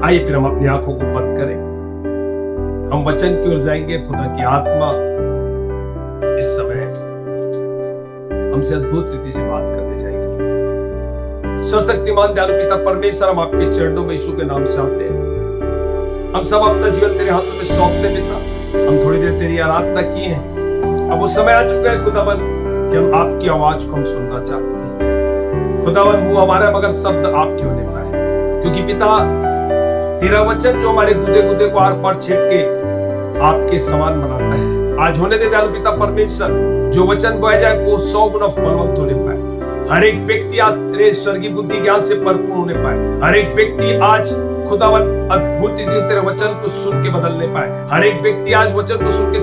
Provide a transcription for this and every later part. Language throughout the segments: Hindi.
आइए फिर हम अपनी आंखों को बंद करें, हम वचन की ओर जाएंगे। खुदा की आत्मा इस समय हमसे अद्भुत रीति से बात करने जाएगी। सर्वशक्तिमान दयालु पिता परमेश्वर, हम आपके चरणों में यीशु के नाम से आते हैं। हम सब अपना जीवन तेरे हाथों में सौंपते पिता। हम थोड़ी देर तेरी आराधना किए हैं, अब वो समय आ चुका है खुदावन जब आपकी आवाज को हम सुनना चाहते हैं। खुदावन मुंह हमारा मगर शब्द आपके होने पाए, क्योंकि पिता तेरा वचन जो हमारे गुदे गुदे को आर पार छेद के आपके समान बनाता है, आज होने दे दयालु पिता परमेश्वर, जो वचन बोया जाए वो 100 गुना फलवंत होने पाए। हर एक व्यक्ति आज तेरे स्वर्गीय बुद्धि ज्ञान से भरपूर होने पाए। हर एक व्यक्ति आज खुदावन अद्भुत तेरे वचन को सुन के बदलने पाए। हर एक व्यक्ति आज वचन को सुन के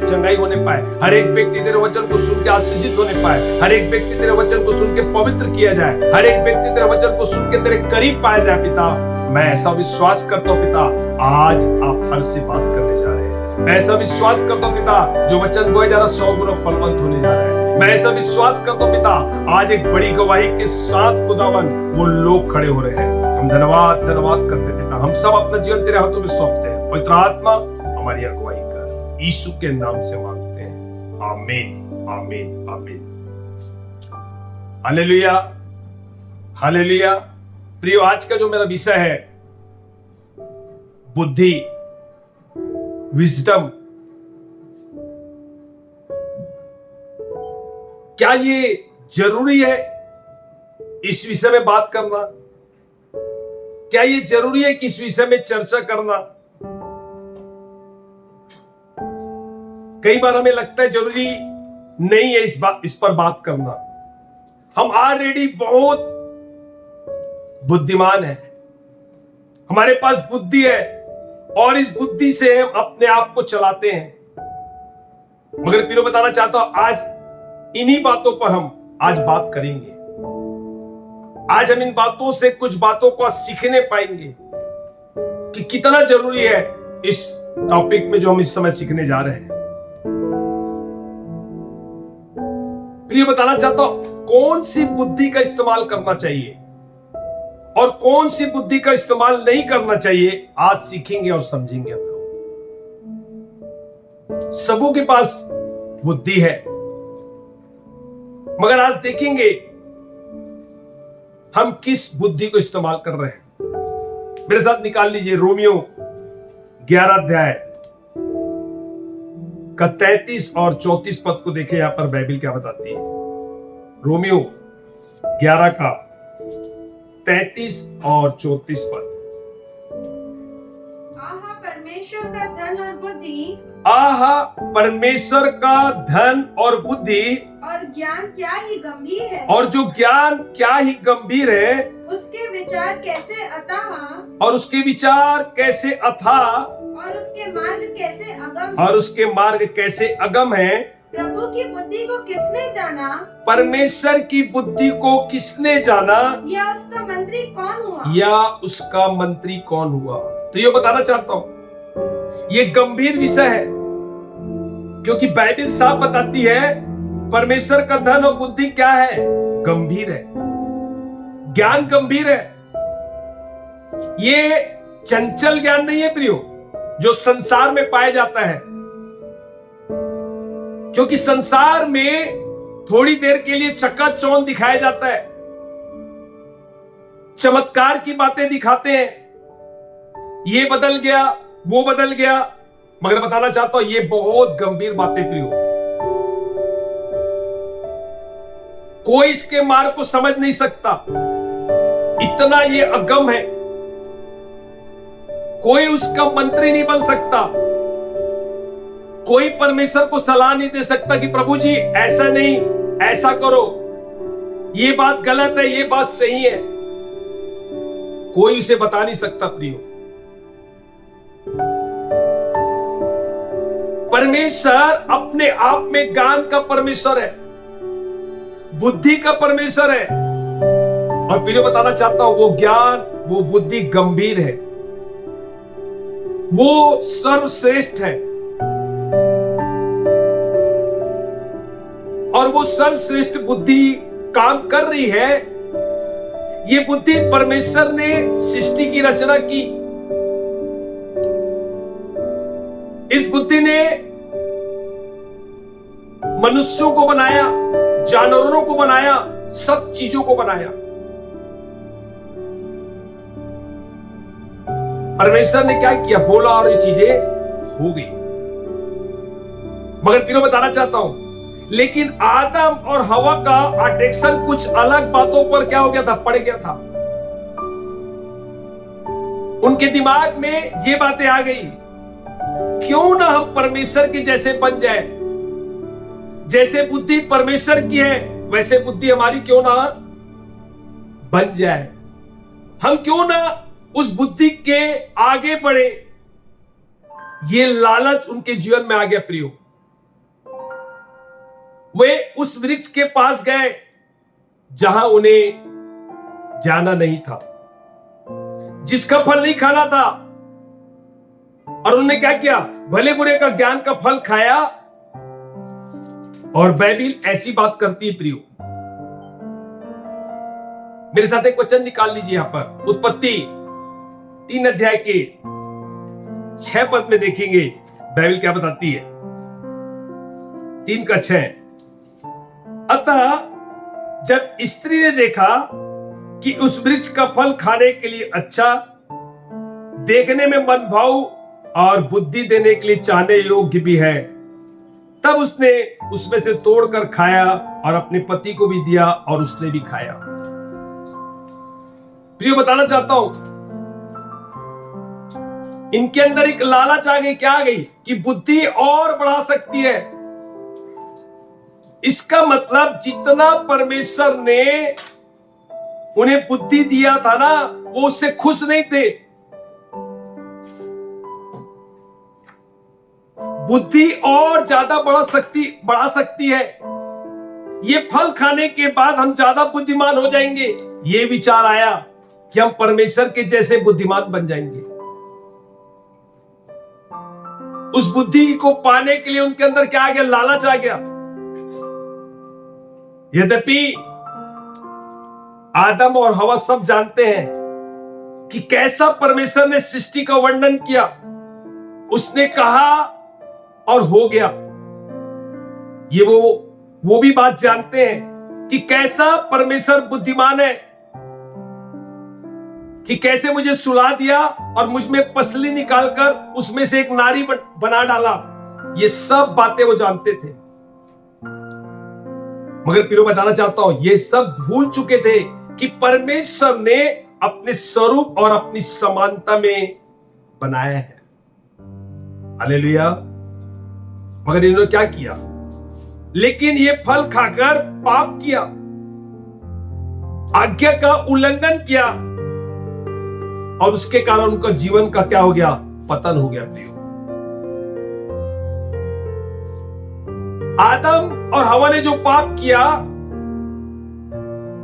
चंगाई होने पाए। हर एक व्यक्ति तेरे वचन को सुन के आशीषित होने पाए। हर एक व्यक्ति तेरे वचन को सुन के पवित्र किया जाए। हर एक व्यक्ति तेरे वचन को सुन के तेरे करीब पाया जाए। पिता मैं ऐसा विश्वास करता हूँ पिता, आज आप हर से बात करने जा रहे हैं। मैं ऐसा विश्वास करता हूँ पिता, जो वचन बोया जा रहा 100 गुना फलवंत होने जा रहा है। मैं ऐसा विश्वास करता हूँ पिता, आज एक बड़ी गवाही के साथ खुदावन वो लोग खड़े हो रहे हैं। हम धन्यवाद करते पिता। हम सब अपना जीवन तेरे हाथों में सौंपते हैं। पवित्र आत्मा हमारी अगुवाई कर, यीशु के नाम से मांगते हैं, आमीन आमीन आमीन। Hallelujah hallelujah. प्रियो, आज का जो मेरा विषय है बुद्धि, विजडम, क्या ये जरूरी है इस विषय में बात करना? क्या ये जरूरी है कि इस विषय में चर्चा करना? कई बार हमें लगता है जरूरी नहीं है इस पर बात करना। हम ऑलरेडी बहुत बुद्धिमान है, हमारे पास बुद्धि है और इस बुद्धि से हम अपने आप को चलाते हैं। मगर फिर बताना चाहता हूं, आज इन्हीं बातों पर हम आज बात करेंगे। आज हम इन बातों से कुछ बातों को सीखने पाएंगे कि कितना जरूरी है इस टॉपिक में जो हम इस समय सीखने जा रहे हैं। प्रिय, बताना चाहता हूं कौन सी बुद्धि का इस्तेमाल करना चाहिए और कौन सी बुद्धि का इस्तेमाल नहीं करना चाहिए, आज सीखेंगे और समझेंगे। हम लोग सबों के पास बुद्धि है, मगर आज देखेंगे हम किस बुद्धि को इस्तेमाल कर रहे हैं। मेरे साथ निकाल लीजिए रोमियो 11 अध्याय का 33 और 34 पद को देखें। यहां पर बाइबल क्या बताती है। रोमियो 11 का 33 और 34 पद। आहा परमेश्वर का धन और बुद्धि, आहा परमेश्वर का धन और बुद्धि, और ज्ञान क्या ही गंभीर है, और जो ज्ञान क्या ही गंभीर है, उसके विचार कैसे अथाह, और उसके विचार कैसे अथाह, और उसके मार्ग कैसे अगम, और उसके मार्ग कैसे अगम है। प्रभु की बुद्धि को किसने जाना, परमेश्वर की बुद्धि को किसने जाना, या उसका मंत्री कौन हुआ, या उसका मंत्री कौन हुआ। तो ये बताना चाहता हूं ये गंभीर विषय है, क्योंकि बाइबल साफ बताती है परमेश्वर का धन और बुद्धि क्या है, गंभीर है। ज्ञान गंभीर है। ये चंचल ज्ञान नहीं है प्रियो, जो संसार में पाया जाता है। क्योंकि संसार में थोड़ी देर के लिए चकाचौंध दिखाया जाता है, चमत्कार की बातें दिखाते हैं, ये बदल गया वो बदल गया। मगर बताना चाहता हूं ये बहुत गंभीर बातें प्रियो। कोई इसके मार्ग को समझ नहीं सकता, इतना ये अगम है। कोई उसका मंत्री नहीं बन सकता, कोई परमेश्वर को सलाह नहीं दे सकता कि प्रभु जी ऐसा नहीं ऐसा करो, ये बात गलत है ये बात सही है। कोई उसे बता नहीं सकता प्रियो। परमेश्वर अपने आप में ज्ञान का परमेश्वर है, बुद्धि का परमेश्वर है। और फिर बताना चाहता हूं वो ज्ञान वो बुद्धि गंभीर है, वो सर्वश्रेष्ठ है। और वो सर्वश्रेष्ठ बुद्धि काम कर रही है। ये बुद्धि परमेश्वर ने सृष्टि की रचना की, बुद्धि ने मनुष्यों को बनाया, जानवरों को बनाया, सब चीजों को बनाया। परमेश्वर ने क्या किया? बोला और ये चीजें हो गई। मगर फिर बताना चाहता हूं, लेकिन आदम और हवा का अट्रैक्शन कुछ अलग बातों पर क्या हो गया था? पड़ गया था। उनके दिमाग में ये बातें आ गई, क्यों ना हम परमेश्वर के जैसे बन जाए। जैसे बुद्धि परमेश्वर की है वैसे बुद्धि हमारी क्यों ना बन जाए। हम क्यों ना उस बुद्धि के आगे बढ़े। ये लालच उनके जीवन में आ गया प्रियो। वे उस वृक्ष के पास गए जहां उन्हें जाना नहीं था, जिसका फल नहीं खाना था, और उन्होंने क्या किया? भले बुरे का ज्ञान का फल खाया। और बाइबिल ऐसी बात करती है प्रियो। मेरे साथ एक वचन निकाल लीजिए यहां पर, उत्पत्ति 3 अध्याय के 6 पद में देखेंगे बाइबिल क्या बताती है। 3 का 6। अतः जब स्त्री ने देखा कि उस वृक्ष का फल खाने के लिए अच्छा, देखने में मनभाऊ और बुद्धि देने के लिए चाहने योग्य भी है, तब उसने उसमें से तोड़कर खाया और अपने पति को भी दिया और उसने भी खाया। प्रियो बताना चाहता हूं, इनके अंदर एक लालच आ गई। क्या आ गई? कि बुद्धि और बढ़ा सकती है। इसका मतलब जितना परमेश्वर ने उन्हें बुद्धि दिया था ना, वो उससे खुश नहीं थे। बुद्धि और ज्यादा बढ़ा सकती है। ये फल खाने के बाद हम ज्यादा बुद्धिमान हो जाएंगे। ये विचार आया कि हम परमेश्वर के जैसे बुद्धिमान बन जाएंगे। उस बुद्धि को पाने के लिए उनके अंदर क्या आ गया? लालच आ गया। यद्यपि आदम और हवा सब जानते हैं कि कैसा परमेश्वर ने सृष्टि का वर्णन किया। उसने कहा और हो गया। ये वो भी बात जानते हैं कि कैसा परमेश्वर बुद्धिमान है, कि कैसे मुझे सुला दिया और मुझ में पसली निकालकर उसमें से एक नारी बना डाला। ये सब बातें वो जानते थे। मगर फिर बताना चाहता हूं, ये सब भूल चुके थे कि परमेश्वर ने अपने स्वरूप और अपनी समानता में बनाया है। हालेलुया। मगर इन्होंने क्या किया? लेकिन ये फल खाकर पाप किया, आज्ञा का उल्लंघन किया, और उसके कारण उनका जीवन का क्या हो गया? पतन हो गया प्रियो। आदम और हवा ने जो पाप किया,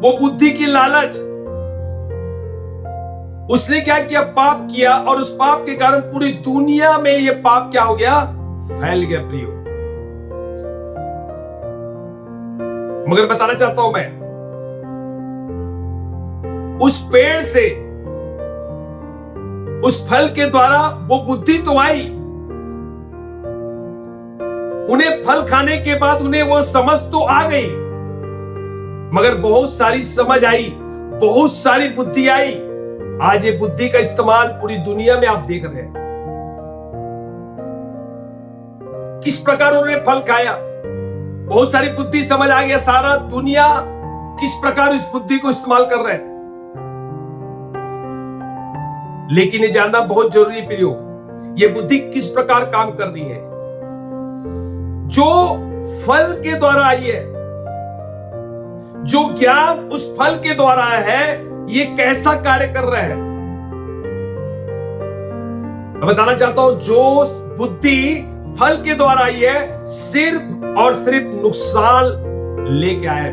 वो बुद्धि की लालच, उसने क्या किया? पाप किया, और उस पाप के कारण पूरी दुनिया में ये पाप क्या हो गया? फैल गया प्रियो। मगर बताना चाहता हूं मैं, उस पेड़ से, उस फल के द्वारा वो बुद्धि तो आई। उन्हें फल खाने के बाद उन्हें वो समझ तो आ गई, मगर बहुत सारी समझ आई, बहुत सारी बुद्धि आई। आज ये बुद्धि का इस्तेमाल पूरी दुनिया में आप देख रहे हैं। किस प्रकार उन्होंने फल खाया, बहुत सारी बुद्धि समझ आ गया। सारा दुनिया किस प्रकार इस बुद्धि को इस्तेमाल कर रहे हैं। लेकिन ये जानना बहुत जरूरी है प्रियो, ये बुद्धि किस प्रकार काम कर रही है। जो फल के द्वारा आई है, जो ज्ञान उस फल के द्वारा है, ये कैसा कार्य कर रहा है। मैं बताना चाहता हूं, जो बुद्धि फल के द्वारा आई है, सिर्फ और सिर्फ नुकसान लेके आया है।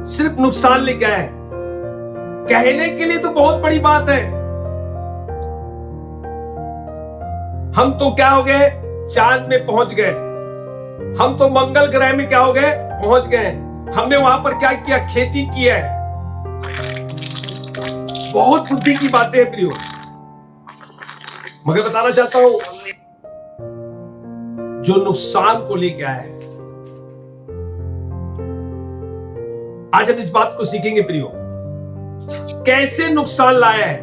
सिर्फ नुकसान लेके आया है। कहने के लिए तो बहुत बड़ी बात है, हम तो क्या हो गए? चांद में पहुंच गए। हम तो मंगल ग्रह में क्या हो गए? पहुंच गए। हमने वहां पर क्या किया? खेती की है। बहुत बुद्धि की बातें हैं प्रियो। मगर बताना चाहता हूं, जो नुकसान को लेके आया है। आज हम इस बात को सीखेंगे प्रियो, कैसे नुकसान लाया है।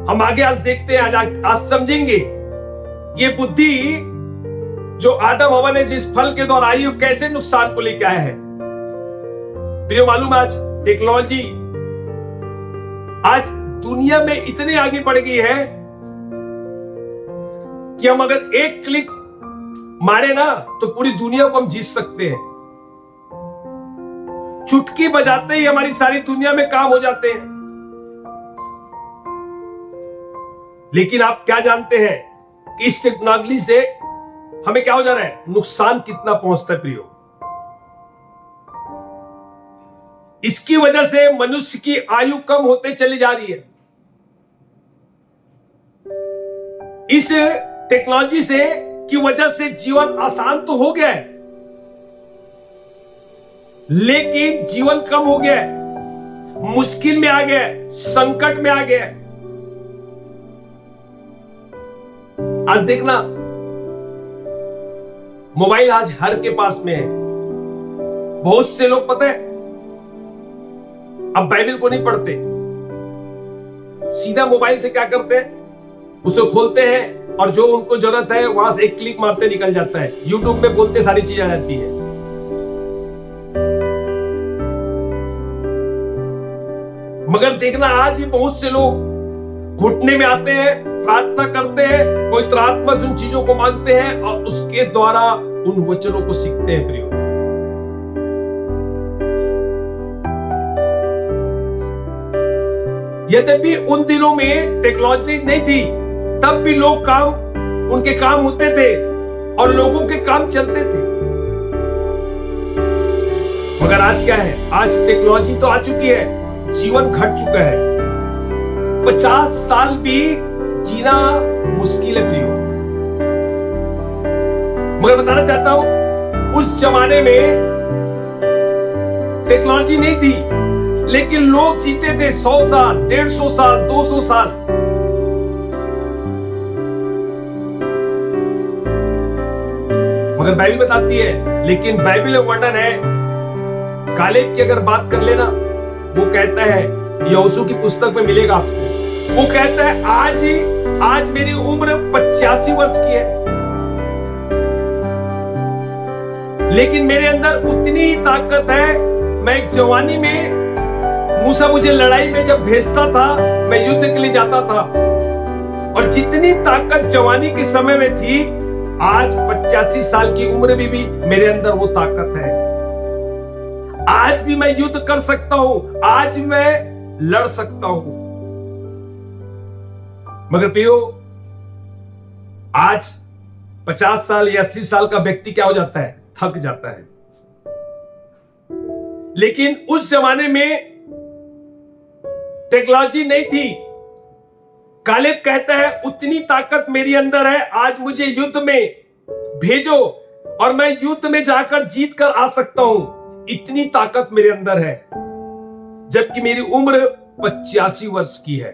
हम आगे आज देखते हैं, आज समझेंगे ये बुद्धि जो आदम हवा ने जिस फल के द्वारा आई, वो कैसे नुकसान को लेके आया है। प्रियो, मालूम आज टेक्नोलॉजी आज दुनिया में इतने आगे बढ़ गई है कि हम अगर एक क्लिक मारे ना तो पूरी दुनिया को हम जीत सकते हैं। चुटकी बजाते ही हमारी सारी दुनिया में काम हो जाते हैं। लेकिन आप क्या जानते हैं कि इस टेक्नोलॉजी से हमें क्या हो जा रहा है, नुकसान कितना पहुंचता है प्रियो। इसकी वजह से मनुष्य की आयु कम होते चली जा रही है। इस टेक्नोलॉजी से की वजह से जीवन आसान तो हो गया है, लेकिन जीवन कम हो गया है, मुश्किल में आ गया है, संकट में आ गया है। आज देखना, मोबाइल आज हर के पास में है। बहुत से लोग पता है अब बाइबल को नहीं पढ़ते, सीधा मोबाइल से क्या करते हैं, उसे खोलते हैं और जो उनको जरूरत है वहां से एक क्लिक मारते निकल जाता है। यूट्यूब पे बोलते सारी चीज आ जाती है। मगर देखना, आज भी बहुत से लोग घुटने में आते हैं, प्रार्थना करते हैं, पवित्र आत्मा से उन चीजों को मांगते हैं और उसके द्वारा उन वचनों को सीखते हैं प्रियो। यद्यपि उन दिनों में टेक्नोलॉजी नहीं थी, तब भी लोग उनके काम होते थे और लोगों के काम चलते थे। मगर आज क्या है, आज टेक्नोलॉजी तो आ चुकी है, जीवन घट चुका है। 50 साल भी जीना मुश्किल है प्रियो। मगर बताना चाहता हूं, उस जमाने में टेक्नोलॉजी नहीं थी, लेकिन लोग जीते थे 100 साल, 150 साल, 200 साल। मगर बाइबल बताती है, लेकिन बाइबल में वर्णन है, कालेब की अगर बात कर लेना, वो कहता है, यहोशू की पुस्तक में मिलेगा आपको, वो कहता है आज मेरी उम्र 85 वर्ष की है, लेकिन मेरे अंदर उतनी ही ताकत है। मैं एक जवानी में, मूसा मुझे लड़ाई में जब भेजता था, मैं युद्ध के लिए जाता था, और जितनी ताकत जवानी के समय में थी, आज 85 साल की उम्र में भी मेरे अंदर वो ताकत है। आज भी मैं युद्ध कर सकता हूं, आज मैं लड़ सकता हूं। मगर प्रियो, आज 50 साल या 80 साल का व्यक्ति क्या हो जाता है, थक जाता है। लेकिन उस जमाने में टेक्नोलॉजी नहीं थी। कालेब कहता है, उतनी ताकत मेरी अंदर है, आज मुझे युद्ध में भेजो और मैं युद्ध में जाकर जीत कर आ सकता हूं, इतनी ताकत मेरे अंदर है, जबकि मेरी उम्र 85 वर्ष की है।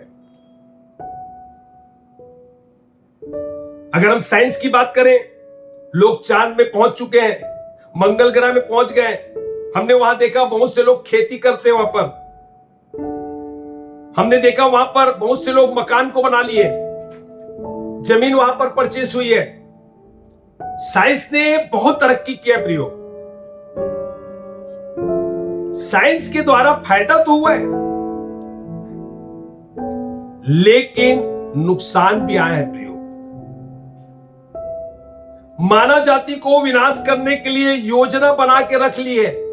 अगर हम साइंस की बात करें, लोग चांद में पहुंच चुके हैं, मंगल ग्रह में पहुंच गए। हमने वहां देखा बहुत से लोग खेती करते हैं वहां पर। हमने देखा वहां पर बहुत से लोग मकान को बना लिए, जमीन वहां पर परचेस हुई है। साइंस ने बहुत तरक्की किया प्रियो। साइंस के द्वारा फायदा तो हुआ है, लेकिन नुकसान भी आया है प्रियो। मानव जाति को विनाश करने के लिए योजना बना के रख ली है।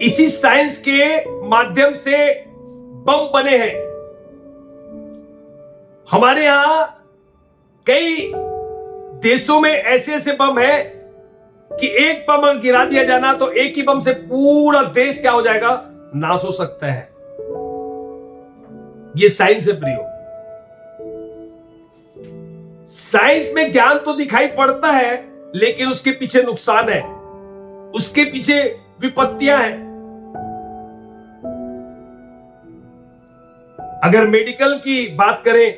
इसी साइंस के माध्यम से बम बने हैं। हमारे यहां कई देशों में ऐसे ऐसे बम है कि एक बम गिरा दिया जाना तो एक ही बम से पूरा देश क्या हो जाएगा, नाश हो सकता है। ये साइंस है प्रियो। साइंस में ज्ञान तो दिखाई पड़ता है, लेकिन उसके पीछे नुकसान है, उसके पीछे विपत्तियां हैं। अगर मेडिकल की बात करें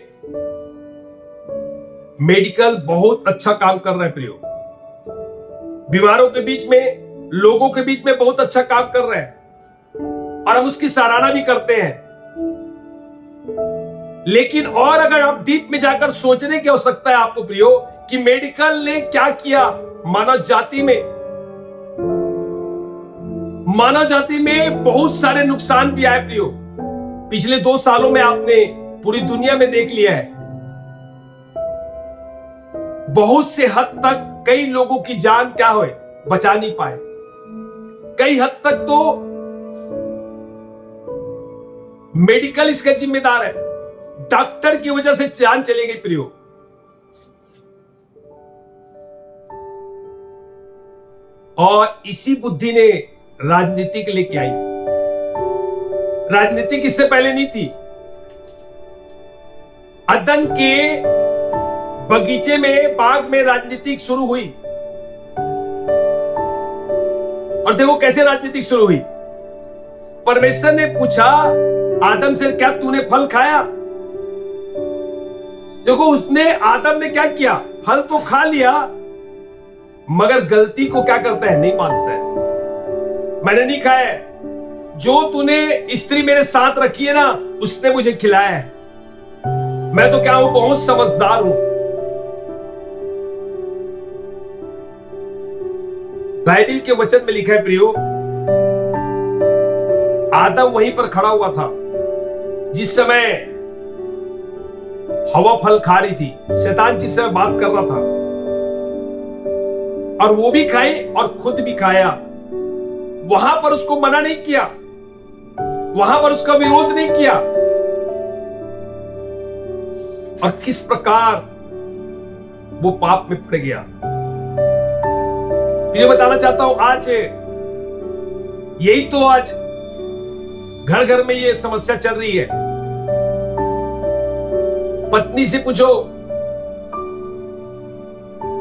मेडिकल बहुत अच्छा काम कर रहा है प्रियो। बीमारों के बीच में, लोगों के बीच में बहुत अच्छा काम कर रहा है और हम उसकी सराहना भी करते हैं। लेकिन और अगर आप डीप में जाकर सोचने की आवश्यकता है आपको प्रियो कि मेडिकल ने क्या किया मानव जाति में। मानव जाति में बहुत सारे नुकसान भी आए प्रियो। पिछले 2 सालों में आपने पूरी दुनिया में देख लिया है, बहुत से हद तक कई लोगों की जान क्या हुए बचा नहीं पाए। कई हद तक तो मेडिकल इसका जिम्मेदार है। डॉक्टर की वजह से जान चली गई प्रियो। और इसी बुद्धि ने राजनीति के लेके आई। राजनीति इससे पहले नहीं थी। अदन के बगीचे में, बाग में राजनीति शुरू हुई। और देखो कैसे राजनीति शुरू हुई। परमेश्वर ने पूछा आदम से, क्या तूने फल खाया? देखो उसने, आदम ने क्या किया, फल तो खा लिया, मगर गलती को क्या करता है, नहीं मानता है। मैंने नहीं खाया है, जो तूने स्त्री मेरे साथ रखी है ना, उसने मुझे खिलाया है। मैं तो क्या हूं, बहुत समझदार हूं। बाइबल के वचन में लिखा है प्रियो, आदम वहीं पर खड़ा हुआ था जिस समय हवा फल खा रही थी। शैतान जिस समय बात कर रहा था, और वो भी खाई और खुद भी खाया। वहां पर उसको मना नहीं किया, वहां पर उसका विरोध नहीं किया। और किस प्रकार वो पाप में पड़ गया। ये बताना चाहता हूं, आज यही तो आज घर घर में ये समस्या चल रही है। पत्नी से पूछो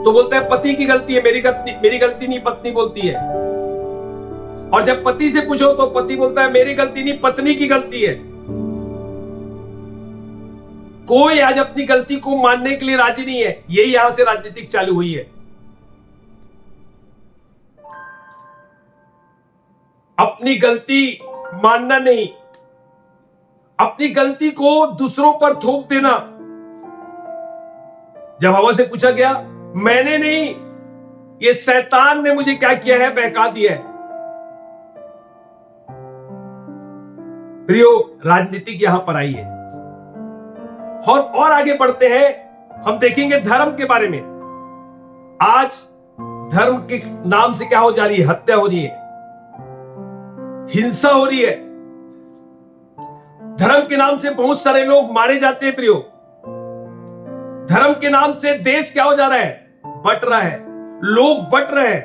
तो बोलता है पति की गलती है, मेरी गलती नहीं, पत्नी बोलती है। और जब पति से पूछो तो पति बोलता है मेरी गलती नहीं, पत्नी की गलती है। कोई आज अपनी गलती को मानने के लिए राजी नहीं है। यही यहां से राजनीति चालू हुई है। अपनी गलती मानना नहीं, अपनी गलती को दूसरों पर थोप देना। जब हवा से पूछा गया, मैंने नहीं, ये शैतान ने मुझे क्या किया है, बहका दिया है। प्रियो, राजनीतिक यहां पर आई है। और आगे बढ़ते हैं, हम देखेंगे धर्म के बारे में। आज धर्म के नाम से क्या हो जा रही है, हत्या हो रही है, हिंसा हो रही है। धर्म के नाम से बहुत सारे लोग मारे जाते हैं प्रियो। धर्म के नाम से देश क्या हो जा रहा है, बट रहा है। लोग बट रहे हैं।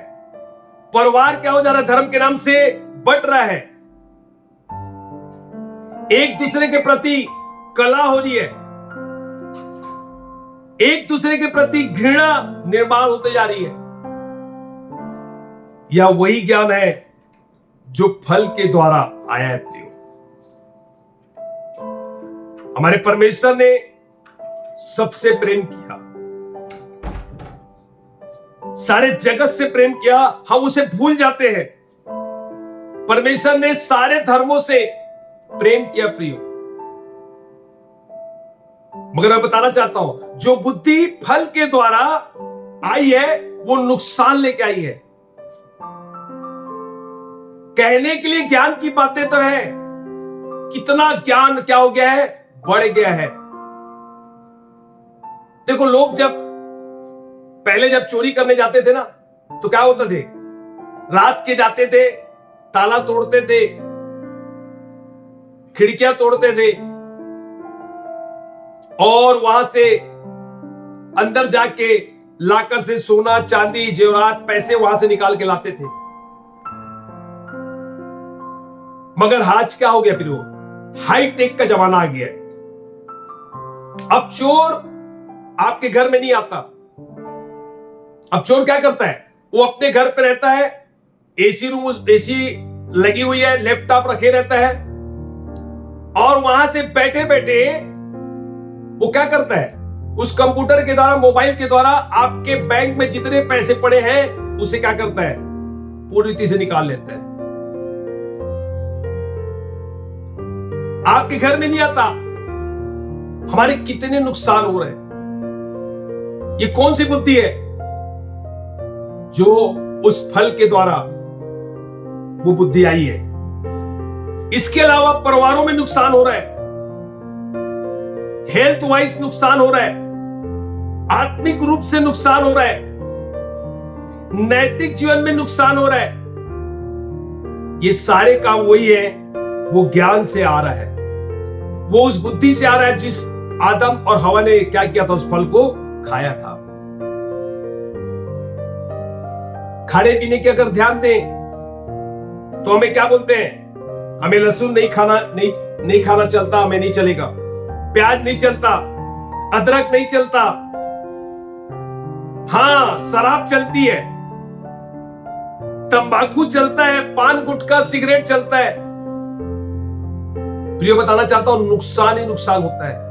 परिवार क्या हो जा रहा है, धर्म के नाम से बट रहा है। एक दूसरे के प्रति कलह हो रही है, एक दूसरे के प्रति घृणा निर्माण होते जा रही है। यह वही ज्ञान है जो फल के द्वारा आया है प्रियो। हमारे परमेश्वर ने सबसे प्रेम किया, सारे जगत से प्रेम किया, हम उसे भूल जाते हैं। परमेश्वर ने सारे धर्मों से प्रेम किया प्रियो। मगर मैं बताना चाहता हूं, जो बुद्धि फल के द्वारा आई है वो नुकसान लेके आई है। कहने के लिए ज्ञान की बातें तो है, कितना ज्ञान क्या हो गया है, बढ़ गया है। देखो लोग पहले जब चोरी करने जाते थे ना, तो क्या होता थे, रात के जाते थे, ताला तोड़ते थे, खिड़कियां तोड़ते थे, और वहां से अंदर जाके लाकर से सोना चांदी जेवरात पैसे वहां से निकाल के लाते थे। मगर आज क्या हो गया फिर, वो हाईटेक का जमाना आ गया है। अब चोर आपके घर में नहीं आता। अब चोर क्या करता है, वो अपने घर पे रहता है, एसी लगी हुई है, लैपटॉप रखे रहता है, और वहां से बैठे बैठे वो क्या करता है, उस कंप्यूटर के द्वारा, मोबाइल के द्वारा आपके बैंक में जितने पैसे पड़े हैं उसे क्या करता है, पूरी रीति से निकाल लेता है। आपके घर में नहीं आता। हमारे कितने नुकसान हो रहे हैं। ये कौन सी बुद्धि है जो उस फल के द्वारा वो बुद्धि आई है। इसके अलावा परिवारों में नुकसान हो रहा है, हेल्थ वाइज नुकसान हो रहा है, आत्मिक रूप से नुकसान हो रहा है, नैतिक जीवन में नुकसान हो रहा है। ये सारे काम वही है, वो ज्ञान से आ रहा है, वो उस बुद्धि से आ रहा है जिस आदम और हवा ने क्या किया था, उस फल को खाया था। खाने पीने की अगर ध्यान दें तो हमें क्या बोलते हैं, हमें लहसुन नहीं खाना चलता, हमें नहीं चलेगा, प्याज नहीं चलता, अदरक नहीं चलता, हां शराब चलती है, तंबाकू चलता है, पान गुटखा सिगरेट चलता है। प्रिय बताना चाहता हूं, नुकसान ही नुकसान होता है।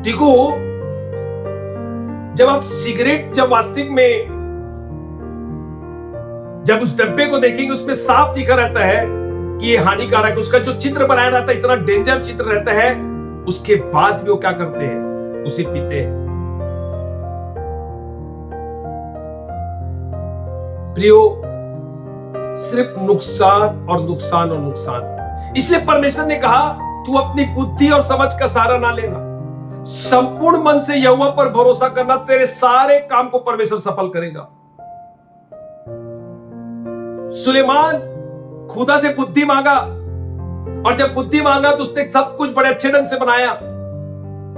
देखो, जब आप सिगरेट, जब वास्तविक में जब उस डब्बे को देखेंगे उसमें साफ लिखा रहता है कि ये हानिकारक, उसका जो चित्र बनाया रहता है इतना डेंजर चित्र रहता है, उसके बाद भी वो क्या करते हैं, उसे पीते हैं। प्रियो, सिर्फ नुकसान और नुकसान और नुकसान। इसलिए परमेश्वर ने कहा, तू अपनी बुद्धि और समझ का सहारा ना लेना, संपूर्ण मन से यहोवा पर भरोसा करना, तेरे सारे काम को परमेश्वर सफल करेगा। सुलेमान खुदा से बुद्धि मांगा, और जब बुद्धि मांगा तो उसने सब कुछ बड़े अच्छे ढंग से बनाया,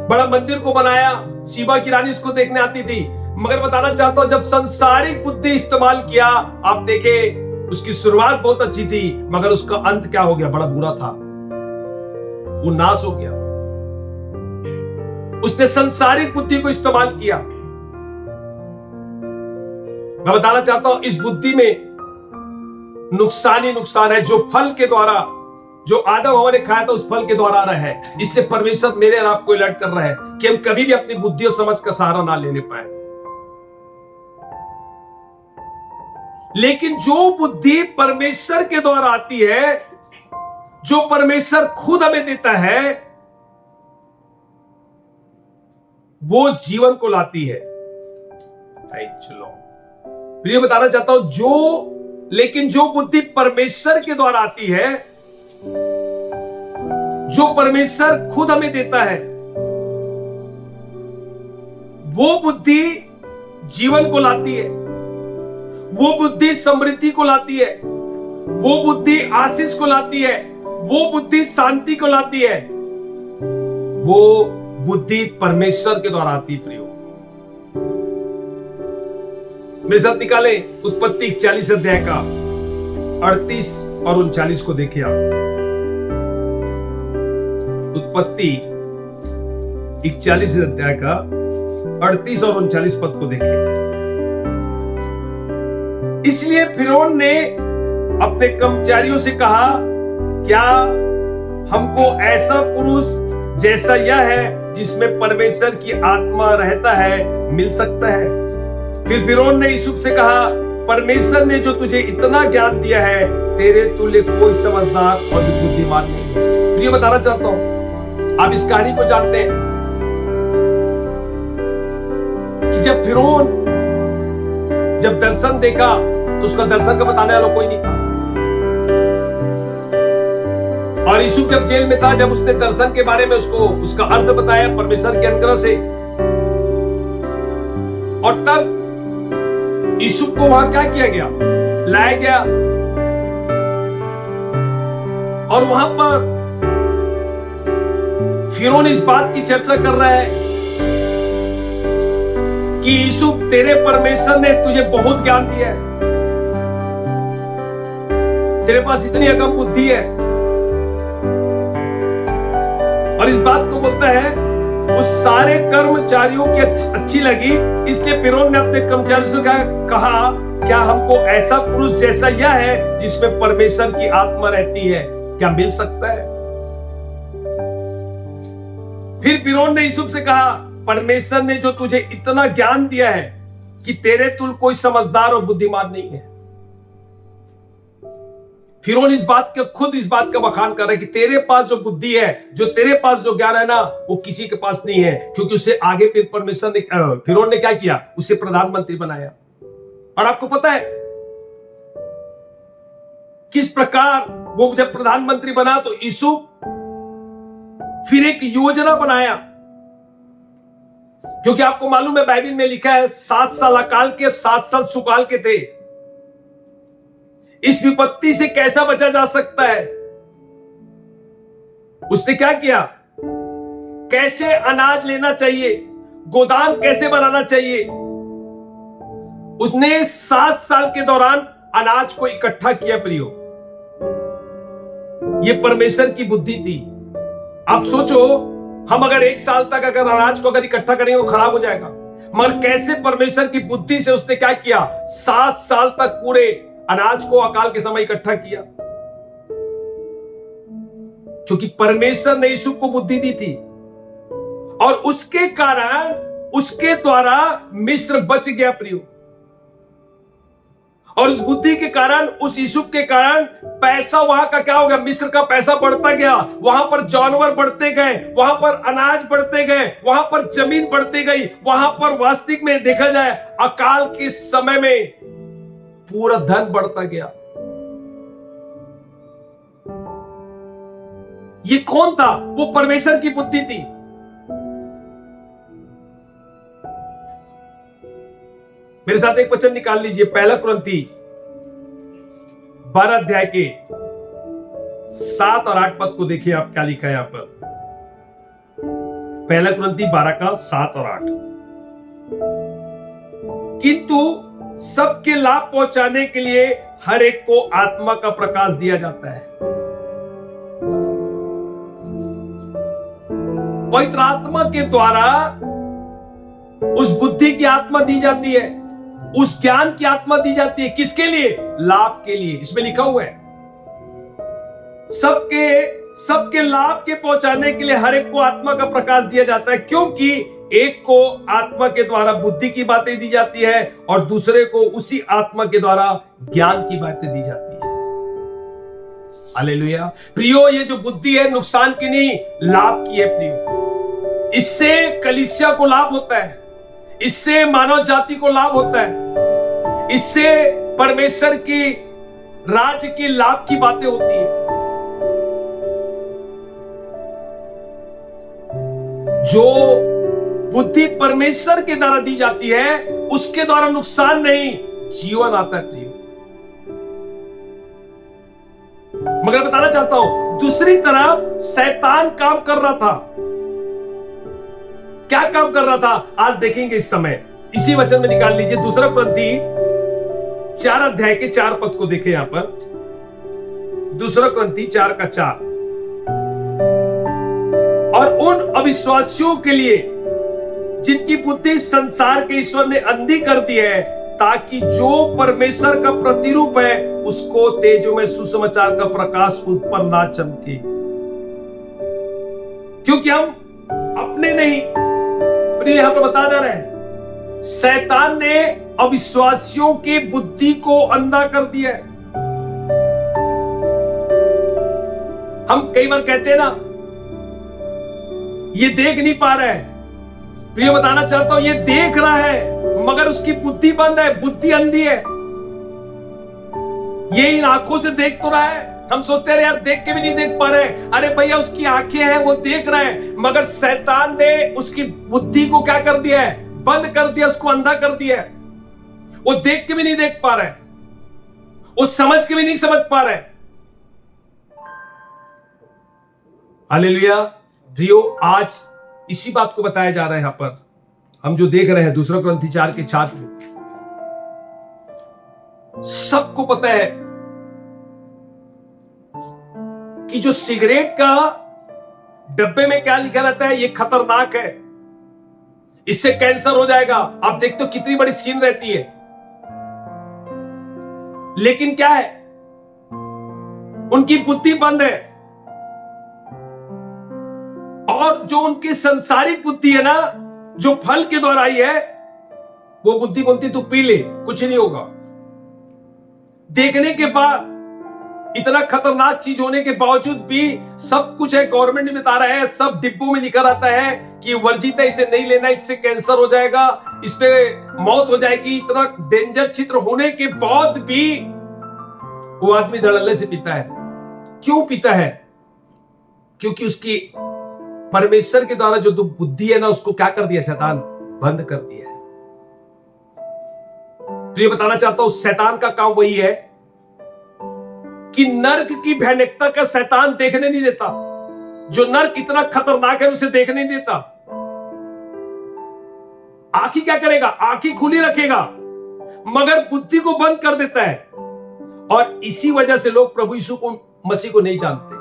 बड़ा मंदिर को बनाया, शीबा की रानी उसको देखने आती थी। मगर बताना चाहता हूं, जब संसारिक बुद्धि इस्तेमाल किया, आप देखे उसकी शुरुआत बहुत अच्छी थी, मगर उसका अंत क्या हो गया, बड़ा बुरा था, वो नाश हो गया। उसने संसारिक बुद्धि को इस्तेमाल किया। मैं बताना चाहता हूं, इस बुद्धि में नुकसान ही नुकसान है, जो फल के द्वारा, जो आदम हवा ने खाया था उस फल के द्वारा आ रहा है। इसलिए परमेश्वर मेरे और आपको अलर्ट कर रहा है कि हम कभी भी अपनी बुद्धि और समझ का सहारा ना लेने पाए। लेकिन जो बुद्धि परमेश्वर के द्वारा आती है, जो परमेश्वर खुद हमें देता है, वो जीवन को लाती है। चलो प्रिय, बताना चाहता हूं, लेकिन जो बुद्धि परमेश्वर के द्वारा आती है, जो परमेश्वर खुद हमें देता है, वो बुद्धि जीवन को लाती है, वो बुद्धि समृद्धि को लाती है, वो बुद्धि आशीष को लाती है, वो बुद्धि शांति को लाती है। वो बुद्धि परमेश्वर के द्वारा आती है। प्रियो, मेरे साथ निकाले उत्पत्ति 41 अध्याय का 38 और 39 को देखिए आप। उत्पत्ति 41 अध्याय का 38 और 39 पद को देखिए। इसलिए फिरौन ने अपने कर्मचारियों से कहा, क्या हमको ऐसा पुरुष जैसा यह है जिसमें परमेश्वर की आत्मा रहता है मिल सकता है? फिर फिरौन ने यूसुफ से कहा, परमेश्वर ने जो तुझे इतना ज्ञान दिया है, तेरे तुल्य कोई समझदार और बुद्धिमान नहीं है। प्रिय, बताना चाहता हूं, आप इस कहानी को जानते हैं कि जब फिरौन जब दर्शन देखा तो उसका दर्शन का बताने वाला कोई नहीं था। और यूसुफ जब जेल में था, जब उसने दर्शन के बारे में उसको उसका अर्थ बताया परमेश्वर के अनुग्रह से, और तब यूसुफ को वहां क्या किया गया, लाया गया, और वहां पर फिरौन इस बात की चर्चा कर रहा है कि यूसुफ, तेरे परमेश्वर ने तुझे बहुत ज्ञान दिया है, तेरे पास इतनी अगम बुद्धि है। और इस बात को बोलता है, उस सारे कर्मचारियों की अच्छी लगी, इसलिए फिरौन ने अपने कर्मचारियों से कहा, क्या हमको ऐसा पुरुष जैसा यह है जिसमें परमेश्वर की आत्मा रहती है, क्या मिल सकता है? फिर फिरौन ने यूसुफ से कहा, परमेश्वर ने जो तुझे इतना ज्ञान दिया है कि तेरे तुल कोई समझदार और बुद्धिमान नहीं है। फिरौन खुद इस बात का बखान कर रहा है कि तेरे पास जो बुद्धि है, जो तेरे पास जो ज्ञान है ना, वो किसी के पास नहीं है। क्योंकि उससे आगे फिर परमेश्वर ने, फिरौन ने क्या किया, उसे प्रधानमंत्री बनाया। और आपको पता है किस प्रकार वो जब प्रधानमंत्री बना तो यूसुफ फिर एक योजना बनाया। क्योंकि आपको मालूम है बाइबल में लिखा है 7 साल अकाल के 7 साल सुकाल के थे। इस विपत्ति से कैसा बचा जा सकता है, उसने क्या किया, कैसे अनाज लेना चाहिए, गोदाम कैसे बनाना चाहिए, उसने 7 साल के दौरान अनाज को इकट्ठा किया। प्रियो, यह परमेश्वर की बुद्धि थी। आप सोचो, हम अगर 1 साल तक अगर अनाज को अगर इकट्ठा करेंगे वो खराब हो जाएगा, मगर कैसे परमेश्वर की बुद्धि से उसने क्या किया, 7 साल तक पूरे अनाज को अकाल के समय इकट्ठा किया। क्योंकि परमेश्वर ने यूसुफ को बुद्धि दी थी और उसके कारण, उसके द्वारा मिस्र बच गया। प्रियो, और उस बुद्धि के कारण, उस यूसुफ के कारण पैसा वहां का क्या हो गया, मिस्र का पैसा बढ़ता गया। वहां पर जानवर बढ़ते गए, वहां पर अनाज बढ़ते गए, वहां पर जमीन बढ़ती गई। वहां पर वास्तविक में देखा जाए अकाल के समय में पूरा धन बढ़ता गया। ये कौन था, वो परमेश्वर की बुद्धि थी। मेरे साथ एक वचन निकाल लीजिए, पहला कुरिन्थी 12 अध्याय के 7 और 8 पद को देखिए। आप क्या लिखा है यहां पर, पहला कुरिन्थी 12 का 7 और 8। किंतु सबके लाभ पहुंचाने के लिए हर एक को आत्मा का प्रकाश दिया जाता है। पवित्र आत्मा के द्वारा उस बुद्धि की आत्मा दी जाती है, उस ज्ञान की आत्मा दी जाती है। किसके लिए, लाभ के लिए। इसमें लिखा हुआ है सबके लाभ के पहुंचाने के लिए हर एक को आत्मा का प्रकाश दिया जाता है। क्योंकि एक को आत्मा के द्वारा बुद्धि की बातें दी जाती है और दूसरे को उसी आत्मा के द्वारा ज्ञान की बातें दी जाती है। हालेलुया। प्रियो, ये जो बुद्धि है नुकसान की नहीं, लाभ की है। प्रियो, इससे कलीसिया को लाभ होता है, इससे मानव जाति को लाभ होता है, इससे परमेश्वर की राज्य की लाभ की बातें होती है। जो बुद्धि परमेश्वर के द्वारा दी जाती है उसके द्वारा नुकसान नहीं, जीवन आता है। प्रिय, मगर बताना चाहता हूं, दूसरी तरफ शैतान काम कर रहा था। क्या काम कर रहा था, आज देखेंगे इस समय। इसी वचन में निकाल लीजिए, दूसरा कुरिन्थी 4 अध्याय के 4 पद को देखें। यहां पर दूसरा कुरिन्थी 4 का 4। और उन अविश्वासियों के लिए जिनकी बुद्धि संसार के ईश्वर ने अंधी कर दी है, ताकि जो परमेश्वर का प्रतिरूप है उसको तेजों में सुसमाचार का प्रकाश उस पर ना चमके। क्योंकि हम अपने नहीं, प्रिय यहां पर बता जा रहे हैं, शैतान ने अविश्वासियों की बुद्धि को अंधा कर दिया है। हम कई बार कहते हैं ना, ये देख नहीं पा रहा है। प्रिय, बताना चाहता हूं, ये देख रहा है मगर उसकी बुद्धि बंद है, बुद्धि अंधी है। ये इन आंखों से देख तो रहा है, हम सोचते हैं यार देख के भी नहीं देख पा रहे। अरे भैया, उसकी आंखें हैं, वो देख रहा है, मगर शैतान ने उसकी बुद्धि को क्या कर दिया है, बंद कर दिया, उसको अंधा कर दिया है। वो देख के भी नहीं देख पा रहा है, वो समझ के भी नहीं समझ पा रहा है। हालेलुया। प्रियो, आज इसी बात को बताया जा रहा है। यहां पर हम जो देख रहे हैं दूसरा कुरिन्थी 4 के 4 में, सबको पता है कि जो सिगरेट का डब्बे में क्या लिखा रहता है, ये खतरनाक है, इससे कैंसर हो जाएगा। आप देखते हो कितनी बड़ी सीन रहती है, लेकिन क्या है, उनकी बुद्धि बंद है और जो उनकी संसारिक बुद्धि है ना, जो फल के द्वारा आई है, वो बुद्धि बोलती तू पी ले, कुछ नहीं होगा। देखने के बाद इतना खतरनाक चीज होने के बावजूद भी सब कुछ है, गवर्नमेंट ने बता रहा है, सब डिब्बों में लिखा रहता है कि वर्जित है, इसे नहीं लेना, इससे कैंसर हो जाएगा, इससे मौत हो जाएगी। इतना डेंजर चित्र होने के बाद भी वो आदमी धड़ल्ले से पीता है। क्यों पीता है? क्योंकि उसकी परमेश्वर के द्वारा जो बुद्धि है ना, उसको क्या कर दिया शैतान? बंद कर दिया है। तो ये बताना चाहता हूं, शैतान का काम वही है कि नर्क की भयानकता का शैतान देखने नहीं देता। जो नर्क इतना खतरनाक है उसे देखने नहीं देता। आंखी क्या करेगा? आंखी खुली रखेगा, मगर बुद्धि को बंद कर देता है। और इसी वजह से लोग प्रभु यीशु को, मसीह को नहीं जानते।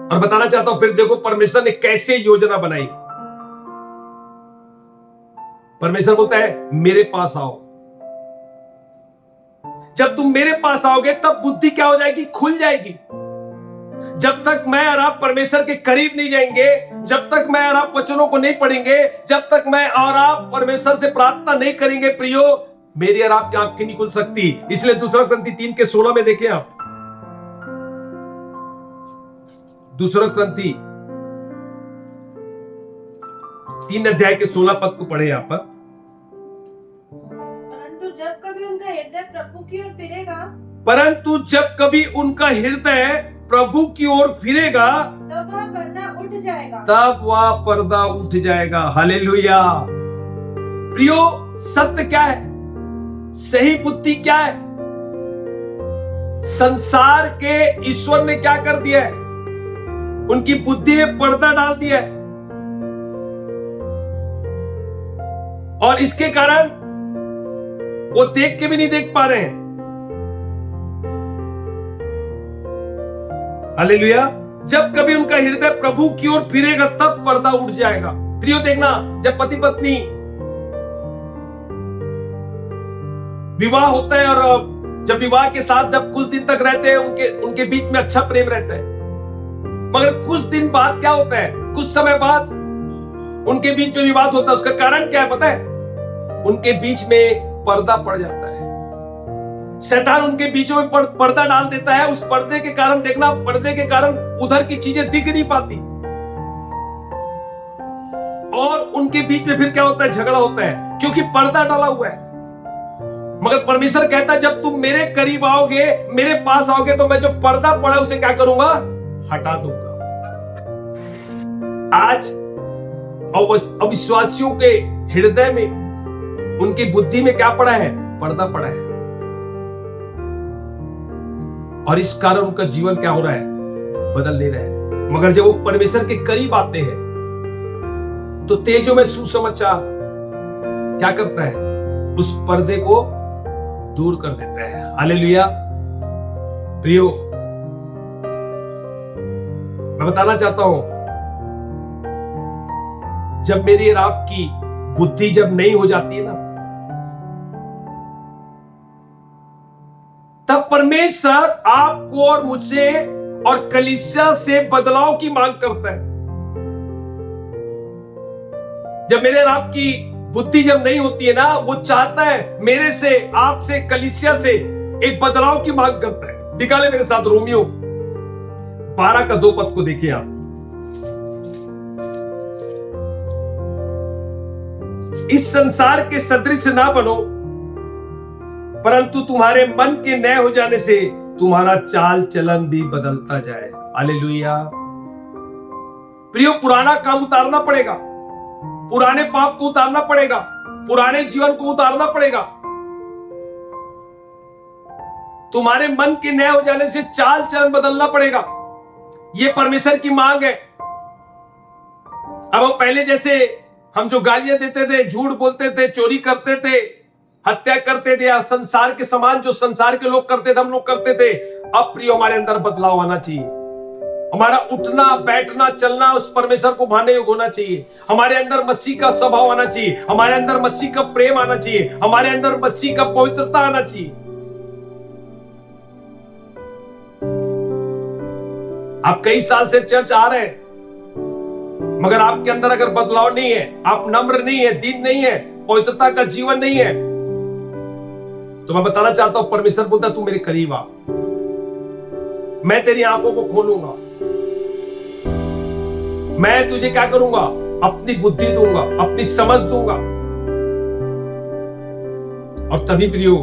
और बताना चाहता हूं, फिर देखो परमेश्वर ने कैसे योजना बनाई। परमेश्वर बोलता है मेरे पास आओ। जब तुम मेरे पास आओगे तब बुद्धि क्या हो जाएगी? खुल जाएगी। जब तक मैं और आप परमेश्वर के करीब नहीं जाएंगे, जब तक मैं और आप वचनों को नहीं पढ़ेंगे, जब तक मैं और आप परमेश्वर से प्रार्थना नहीं करेंगे, प्रियो, मेरी और आपकी आंखें नहीं खुल सकती। इसलिए 2 Corinthians 3:16 में देखें आप, 2 Corinthians 3:16 को पढ़े यहां पर। परंतु जब कभी उनका हृदय प्रभु की ओर फिरेगा, परंतु जब कभी उनका हृदय प्रभु की ओर फिरेगा, तब वह पर्दा उठ जाएगा। तब वह पर्दा उठ जाएगा। हालेलुया। प्रियो, सत्य क्या है? सही बुद्धि क्या है? संसार के ईश्वर ने क्या कर दिया है? उनकी बुद्धि में पर्दा डाल दिया है, और इसके कारण वो देख के भी नहीं देख पा रहे हैं। हालेलुया। जब कभी उनका हृदय प्रभु की ओर फिरेगा तब पर्दा उठ जाएगा। प्रियो, देखना, जब पति पत्नी विवाह होता है और जब विवाह के साथ जब कुछ दिन तक रहते हैं, उनके बीच में अच्छा प्रेम रहता है, मगर कुछ दिन बाद क्या होता है? कुछ समय बाद उनके बीच में विवाद होता है। उसका कारण क्या है पता है? उनके बीच में पर्दा पड़ जाता है। शैतान उनके बीचों में पर्दा डाल देता है। उस पर्दे के कारण, देखना, पर्दे के कारण उधर की चीजें दिख नहीं पाती, और उनके बीच में फिर क्या होता है? झगड़ा होता है, क्योंकि पर्दा डाला हुआ है। मगर परमेश्वर कहता है जब तुम मेरे करीब आओगे, मेरे पास आओगे, तो मैं जो पर्दा पड़ा उसे क्या करूंगा? हटा दूंगा। आज अविश्वासियों के हृदय में, उनकी बुद्धि में क्या पड़ा है? पर्दा पड़ा है, और इस कारण उनका जीवन क्या हो रहा है? बदल नहीं रहा है। मगर जब वो परमेश्वर के करीब आते हैं तो तेजों में सुसमाचार क्या करता है? उस पर्दे को दूर कर देता है। हालेलुया। प्रियो, मैं बताना चाहता हूं, जब मेरी और आपकी बुद्धि जब नहीं हो जाती है ना, तब परमेश्वर आपको और मुझसे और कलीसिया से बदलाव की मांग करता है। जब मेरे और आपकी बुद्धि जब नहीं होती है ना, वो चाहता है मेरे से, आपसे, कलीसिया से एक बदलाव की मांग करता है। निकाले मेरे साथ रोमियो 12:2 को देखिए आप। इस संसार के सदृश ना बनो, परंतु तुम्हारे मन के नए हो जाने से तुम्हारा चाल चलन भी बदलता जाए। हालेलुया। प्रियो, पुराना काम उतारना पड़ेगा, पुराने पाप को उतारना पड़ेगा, पुराने जीवन को उतारना पड़ेगा। तुम्हारे मन के नए हो जाने से चाल चलन बदलना पड़ेगा। यह परमेश्वर की मांग है। अब हम पहले जैसे हम जो गालियां देते थे, झूठ बोलते थे, चोरी करते थे, हत्या करते थे, या संसार के समान जो संसार के लोग करते थे, हम लोग करते थे। अब प्रिय, हमारे अंदर बदलाव आना चाहिए। हमारा उठना, बैठना, चलना उस परमेश्वर को भाने योग्य होना चाहिए। हमारे अंदर मसीह का स्वभाव आना चाहिए, हमारे अंदर मसीह का प्रेम आना चाहिए, हमारे अंदर मसीह का पवित्रता आना चाहिए। आप कई साल से चर्च आ रहे हैं, मगर आपके अंदर अगर बदलाव नहीं है, आप नम्र नहीं है, दीन नहीं है, पवित्रता का जीवन नहीं है, तो मैं बताना चाहता हूं, परमेश्वर बोलता तू मेरे करीब आ, मैं तेरी आंखों को खोलूंगा, मैं तुझे क्या करूंगा, अपनी बुद्धि दूंगा, अपनी समझ दूंगा। और तभी प्रियो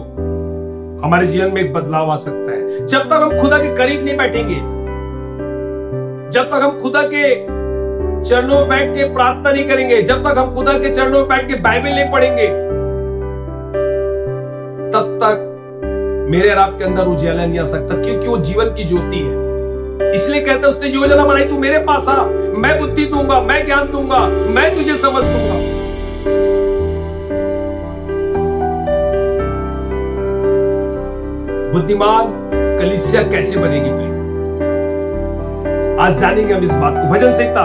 हमारे जीवन में एक बदलाव आ सकता है। जब तक हम खुदा के करीब नहीं बैठेंगे, जब तक हम खुदा के चरणों में बैठ के प्रार्थना नहीं करेंगे, जब तक हम खुदा के चरणों में बैठ के बाइबल नहीं पढ़ेंगे, तब तक मेरे और आपके अंदर उजाला नहीं आ सकता, क्योंकि वो जीवन की ज्योति है। इसलिए कहता है उसने योजना बनाई, तू मेरे पास आ, मैं बुद्धि दूंगा, मैं ज्ञान दूंगा, मैं तुझे समझ दूंगा। बुद्धिमान कलीसिया कैसे बनेगी प्रिय? आज जानेंगे हम इस बात को। भजन संहिता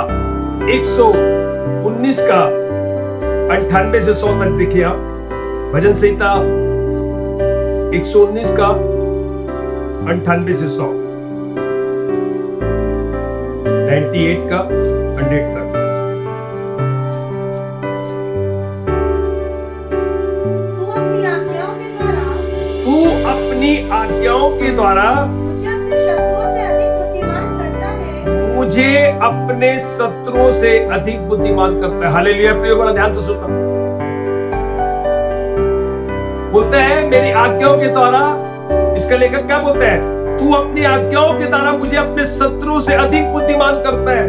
119 का 98 से 100 तक देखिए आप। भजन संहिता 119 का 98 से 100, 98 का 100 तक। तू अपनी आज्ञाओं के द्वारा मुझे अपने शत्रुओं से अधिक बुद्धिमान करता है। हालेलुया प्रियो, बड़ा ध्यान से सुनना। बोलते हैं मेरी आज्ञाओं के द्वारा, इसका लेखक क्या बोलते हैं, तू अपनी आज्ञाओं के द्वारा मुझे अपने शत्रुओं से अधिक बुद्धिमान करता है।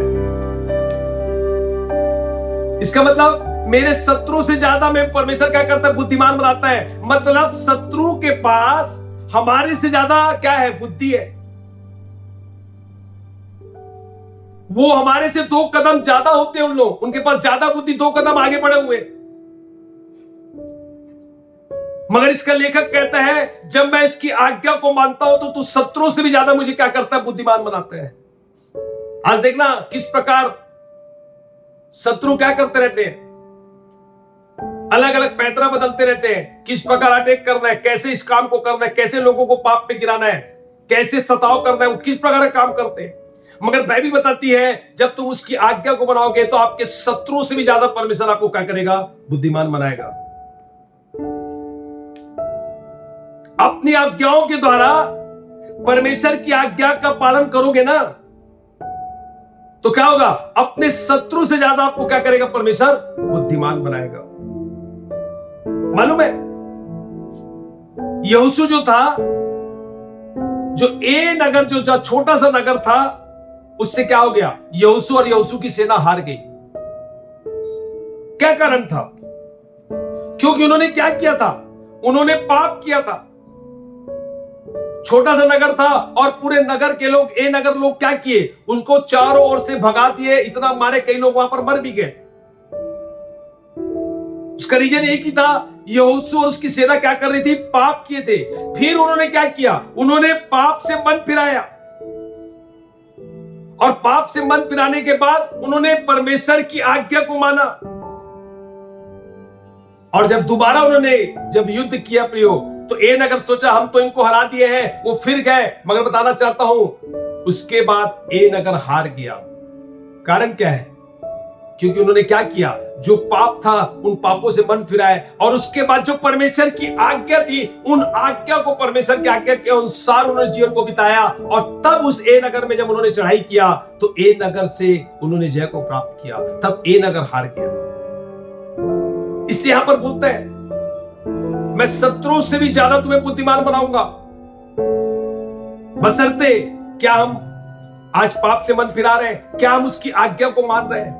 इसका मतलब मेरे शत्रु से ज्यादा में परमेश्वर क्या करता है, बुद्धिमान बनाता है। मतलब शत्रु के पास हमारे से ज्यादा क्या है, बुद्धि है। वो हमारे से 2 कदम ज्यादा होते हैं, उन लोग, उनके पास ज्यादा बुद्धि, 2 कदम आगे बढ़े हुए। मगर इसका लेखक कहता है जब मैं इसकी आज्ञा को मानता हूं तो तू शत्रुओं से भी ज्यादा मुझे क्या करता है, बुद्धिमान बनाता है। आज देखना किस प्रकार शत्रु क्या करते रहते हैं, अलग अलग पैतरा बदलते रहते हैं, किस प्रकार अटैक करना है, कैसे इस काम को करना है, कैसे लोगों को पाप पे गिराना है, कैसे सताव करना है, वो किस प्रकार का काम करते हैं। मगर बाइबल बताती है जब तुम उसकी आज्ञा को बनाओगे तो आपके शत्रुओं से भी ज्यादा परमेश्वर आपको क्या करेगा, बुद्धिमान बनाएगा। अपनी आज्ञाओं के द्वारा परमेश्वर की आज्ञा का पालन करोगे ना, तो क्या होगा, अपने शत्रु से ज्यादा आपको क्या करेगा, परमेश्वर बुद्धिमान बनाएगा। मालूम है यहोशू जो था, जो ए नगर, जो छोटा सा नगर था, उससे क्या हो गया, यहोशू और यहोशू की सेना हार गई। क्या कारण था, क्योंकि उन्होंने क्या किया था, उन्होंने पाप किया था। छोटा सा नगर था और पूरे नगर के लोग, ए नगर लोग क्या किए, उनको चारों ओर से भगा दिए, इतना मारे, कई लोग वहां पर मर भी गए। उसका रीजन एक ही था, यहोशू और उसकी सेना क्या कर रही थी, पाप किए थे। फिर उन्होंने क्या किया, उन्होंने पाप से मन फिराया, और पाप से मन फिराने के बाद उन्होंने परमेश्वर की आज्ञा को माना। और जब दोबारा उन्होंने जब युद्ध किया प्रियो, तो ए नगर सोचा हम तो इनको हरा दिए हैं, वो फिर गए। मगर बताना चाहता हूं उसके बाद ए नगर हार गया। कारण क्या है, क्योंकि उन्होंने क्या किया, जो पाप था उन पापों से मन फिराए, और उसके बाद जो परमेश्वर की आज्ञा थी उन आज्ञा को, परमेश्वर की आज्ञा के अनुसार उन्होंने जीवन को बिताया। और तब उस ए नगर में जब उन्होंने चढ़ाई किया तो ए नगर से उन्होंने जय को प्राप्त किया, तब ए नगर हार गया। इसलिए यहां पर बोलते हैं मैं शत्रुओं से भी ज्यादा तुम्हें बुद्धिमान बनाऊंगा, बशर्ते क्या हम आज पाप से मन फिरा रहे हैं, क्या हम उसकी आज्ञा को मान रहे हैं।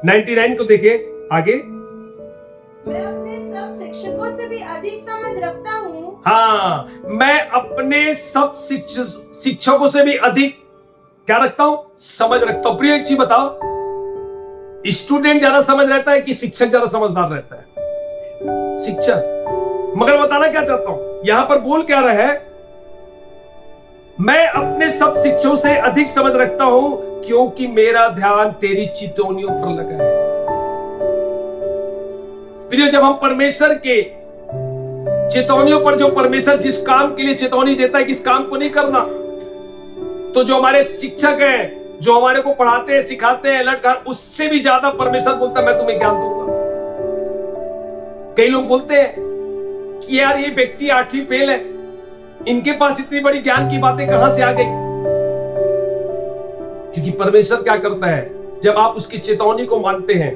99 को देखिए आगे, मैं अपने सब शिक्षकों से भी अधिक समझ रखता हूँ। हाँ, मैं अपने सब शिक्षकों से भी अधिक क्या रखता हूं, समझ रखता हूं। प्रिय एक चीज बताओ, स्टूडेंट ज्यादा समझ रहता है कि शिक्षक ज्यादा समझदार रहता है, शिक्षक। मगर बताना क्या चाहता हूं, यहां पर बोल क्या रहा है, मैं अपने सब शिक्षकों से अधिक समझ रखता हूं क्योंकि मेरा ध्यान तेरी चितौनियों पर लगा है। प्रिय, जब हम परमेश्वर के चितौनियों पर, जो परमेश्वर जिस काम के लिए चितौनी देता है कि इस काम को नहीं करना, तो जो हमारे शिक्षक हैं, जो हमारे को पढ़ाते हैं, सिखाते हैं, लटकार, उससे भी ज्यादा परमेश्वर बोलता है मैं तुम्हें ज्ञान दूंगा। कई लोग बोलते हैं कि यार ये व्यक्ति 8वीं फेल है, इनके पास इतनी बड़ी ज्ञान की बातें कहां से आ गई? क्योंकि परमेश्वर क्या करता है, जब आप उसकी चेतावनी को मानते हैं,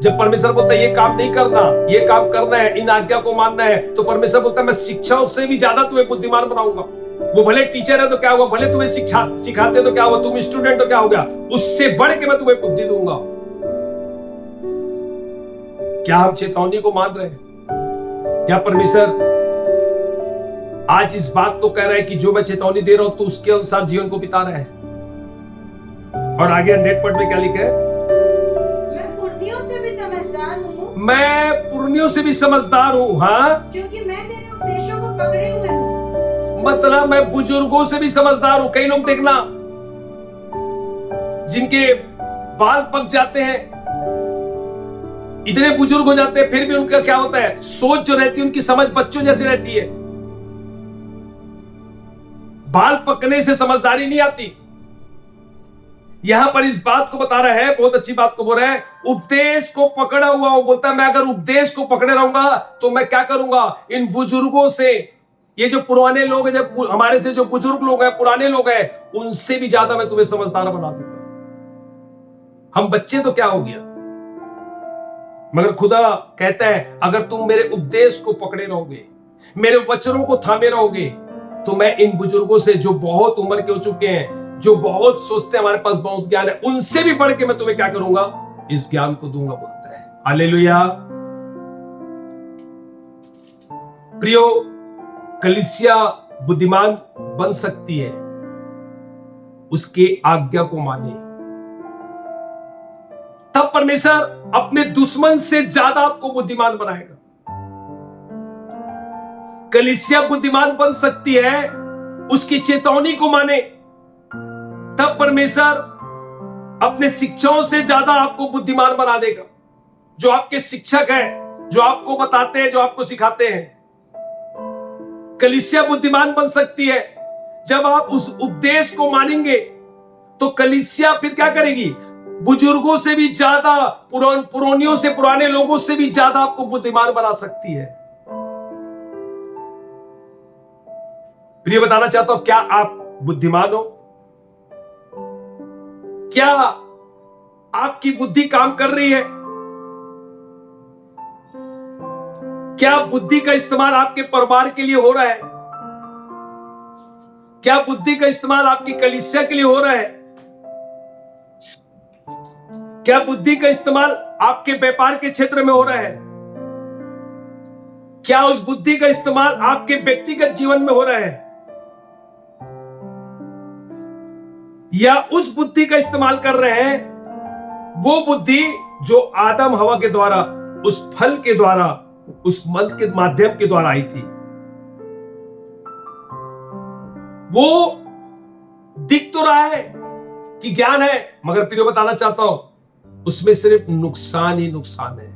जब परमेश्वर बोलता है ये काम नहीं करना, ये काम करना है, इन आज्ञा को मानना है, तो परमेश्वर बोलता है मैं शिक्षा से भी ज्यादा तुम्हें बुद्धिमान बनाऊंगा। वो भले टीचर है तो क्या हुआ, भले तुम्हें सिखाते तो क्या हुआ, तुम स्टूडेंट तो क्या हो गया, उससे बढ़ के मैं तुम्हें बुद्धि दूंगा। क्या हम चेतावनी को मान रहे हैं? क्या परमेश्वर आज इस बात तो कह रहा है कि जो मैं चेतावनी दे रहा हूं तो उसके अनुसार जीवन को बिता रहा है? और आगे 100 में क्या लिखा है? मैं पुर्नियों से भी समझदार हूँ, मैं पुर्नियों से भी समझदार हूँ, हाँ, क्योंकि मैं तेरे उपदेशों को पकड़े हुए हूँ। मतलब मैं बुजुर्गों से भी समझदार हूं। कई लोग देखना जिनके बाल पक जाते हैं, इतने बुजुर्ग हो जाते हैं, फिर भी उनका क्या होता है, सोच जो रहती है उनकी, समझ बच्चों जैसी रहती है। बाल पकने से समझदारी नहीं आती। यहां पर इस बात को बता रहा है, बहुत अच्छी बात को बोल रहा है, उपदेश को पकड़ा हुआ। वो बोलता है मैं अगर उपदेश को पकड़े रहूंगा तो मैं क्या करूंगा, इन बुजुर्गों से, ये जो पुराने लोग हैं, जब हमारे से जो बुजुर्ग लोग हैं, पुराने लोग हैं, उनसे भी ज्यादा मैं तुम्हें समझदार बना दूंगा। हम बच्चे तो क्या हो गया, मगर खुदा कहता है अगर तुम मेरे उपदेश को पकड़े रहोगे, मेरे वचनों को थामे रहोगे, तो मैं इन बुजुर्गों से जो बहुत उम्र के हो चुके हैं, जो बहुत सोचते हैं हमारे पास बहुत ज्ञान है, उनसे भी बढ़ के मैं तुम्हें क्या करूंगा, इस ज्ञान को दूंगा, बोलता है। हालेलुया। प्रियो, कलीसिया बुद्धिमान बन सकती है उसके आज्ञा को माने, तब परमेश्वर अपने दुश्मन से ज्यादा आपको बुद्धिमान बनाएगा। कलीसिया बुद्धिमान बन सकती है उसकी चेतावनी को माने, तब परमेश्वर अपने शिक्षाओं से ज्यादा आपको बुद्धिमान बना देगा। जो आपके शिक्षक हैं, जो आपको बताते हैं, जो आपको सिखाते हैं, कलीसिया बुद्धिमान बन सकती है जब आप उस उपदेश को मानेंगे। तो कलीसिया फिर क्या करेगी, बुजुर्गों से भी ज्यादा, पुरानियों से, पुराने लोगों से भी ज्यादा आपको बुद्धिमान बना सकती है। प्रिय, बताना चाहता हूं, क्या आप बुद्धिमान हो? क्या आपकी बुद्धि काम कर रही है? क्या बुद्धि का इस्तेमाल आपके परिवार के लिए हो रहा है? क्या बुद्धि का इस्तेमाल आपकी कलीसिया के लिए हो रहा है? क्या बुद्धि का इस्तेमाल आपके व्यापार के क्षेत्र में हो रहा है? क्या उस बुद्धि का इस्तेमाल आपके व्यक्तिगत जीवन में हो रहा है? या उस बुद्धि का इस्तेमाल कर रहे हैं, वो बुद्धि जो आदम हवा के द्वारा, उस फल के द्वारा, उस मल के माध्यम के द्वारा आई थी? वो दिख तो रहा है कि ज्ञान है, मगर प्रिय बताना चाहता हूं, उसमें सिर्फ नुकसान ही नुकसान है।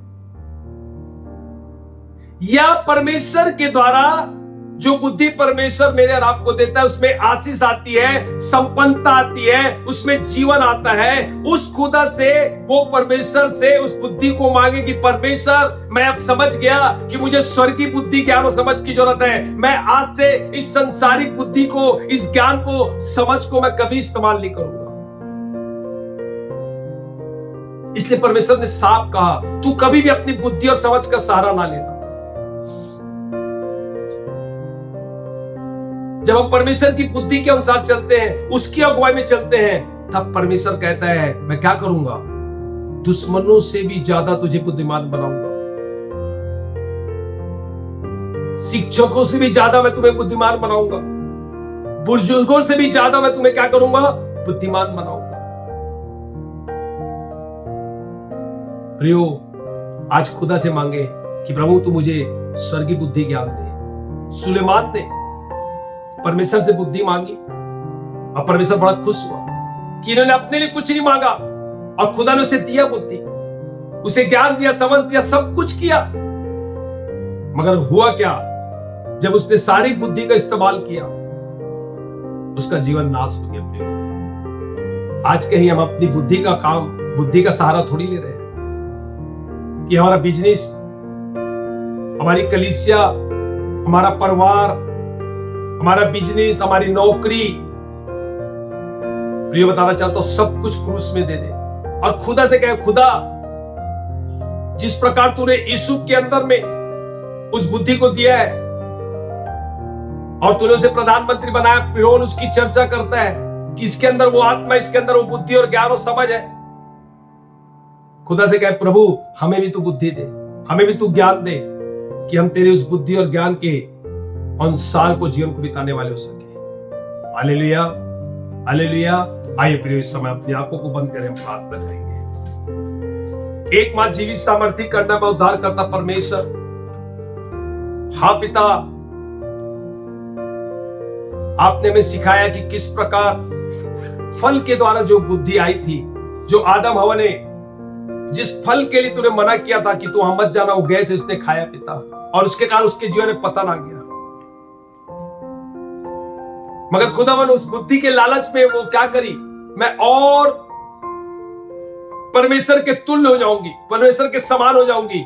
या परमेश्वर के द्वारा जो बुद्धि परमेश्वर मेरे और आपको देता है, उसमें आशीष आती है, संपन्नता आती है, उसमें जीवन आता है। उस खुदा से, वो परमेश्वर से उस बुद्धि को मांगे कि परमेश्वर, मैं अब समझ गया कि मुझे स्वर्गीय बुद्धि, ज्ञान और समझ की जरूरत है। मैं आज से इस संसारिक बुद्धि को, इस ज्ञान को, समझ को मैं कभी इस्तेमाल नहीं करूंगा। इसलिए परमेश्वर ने साफ कहा, तू कभी भी अपनी बुद्धि और समझ का सहारा ना लेना। जब हम परमेश्वर की बुद्धि के अनुसार चलते हैं, उसकी अगुवाई में चलते हैं, तब परमेश्वर कहता है मैं क्या करूंगा, दुश्मनों से भी ज्यादा तुझे बुद्धिमान बनाऊंगा, शिक्षकों से भी ज्यादा मैं तुम्हें बुद्धिमान बनाऊंगा, बुजुर्गों से भी ज्यादा मैं तुम्हें क्या करूंगा, बुद्धिमान बनाऊंगा। प्रियो, आज खुदा से मांगे कि प्रभु तू मुझे स्वर्गीय बुद्धि ज्ञान दे। सुलेमान ने परमेश्वर से बुद्धि मांगी और परमेश्वर बड़ा खुश हुआ कि इन्होंने अपने लिए कुछ नहीं मांगा और खुदा ने उसे दिया बुद्धि, उसे ज्ञान दिया, समझ दिया, सब कुछ किया। मगर हुआ क्या, जब उसने सारी बुद्धि का इस्तेमाल किया, उसका जीवन नाश हो गया। प्रियो, आज कहीं हम अपनी बुद्धि का सहारा थोड़ी ले रहे हैं कि हमारा बिजनेस, हमारी कलीसिया, हमारा परिवार, हमारा बिजनेस, हमारी नौकरी, प्रिय बताना चाहता हूं, सब कुछ क्रूस में दे दे और खुदा से कहे, खुदा जिस प्रकार तूने यीशु के अंदर में उस बुद्धि को दिया है और तूने उसे प्रधानमंत्री बनाया, फिरौन उसकी चर्चा करता है कि इसके अंदर वो आत्मा, इसके अंदर वो बुद्धि और ज्ञान और समझ है। खुदा से कहे, प्रभु हमें भी तू बुद्धि दे, हमें भी तू ज्ञान दे कि हम तेरे उस बुद्धि और ज्ञान के अनुसार को जीवन को बिताने वाले हो सके। Hallelujah, hallelujah. आइए प्रिय, इस समय अपनी आंखों को बंद करें, हम प्रार्थना करेंगे। एकमात्र जीवित सामर्थ्य करना में उद्धार करता परमेश्वर, हाँ पिता, आपने हमें सिखाया कि किस प्रकार फल के द्वारा जो बुद्धि आई थी, जो आदम हवा ने जिस फल के लिए तूने मना किया था कि तू मत जाना, वो गए थे, उसने खाया पिता, और उसके कारण उसके जीवन में पतन आ गया। मगर खुदावन उस बुद्धि के लालच में वो क्या करी, मैं और परमेश्वर के तुल्य हो जाऊंगी, परमेश्वर के समान हो जाऊंगी,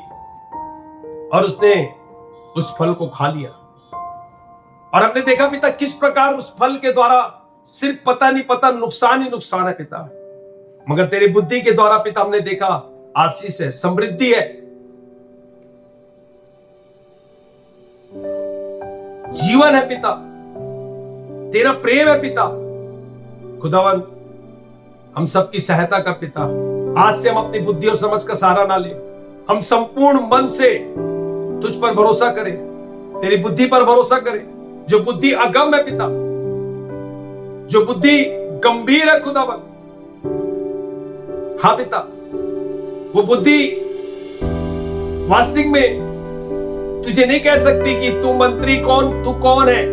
और उसने उस फल को खा लिया। और हमने देखा पिता किस प्रकार उस फल के द्वारा सिर्फ पता नुकसान ही नुकसान है पिता, मगर तेरी बुद्धि के द्वारा पिता हमने देखा आशीष है, समृद्धि है, जीवन है पिता, तेरा प्रेम है पिता। खुदावन हम सबकी सहायता कर पिता, आज से हम अपनी बुद्धि और समझ का सहारा ना ले, हम संपूर्ण मन से तुझ पर भरोसा करें, तेरी बुद्धि पर भरोसा करें, जो बुद्धि अगम है पिता, जो बुद्धि गंभीर है खुदावन। हाँ पिता, वो बुद्धि वास्तविक में तुझे नहीं कह सकती कि तू मंत्री कौन, तू कौन है,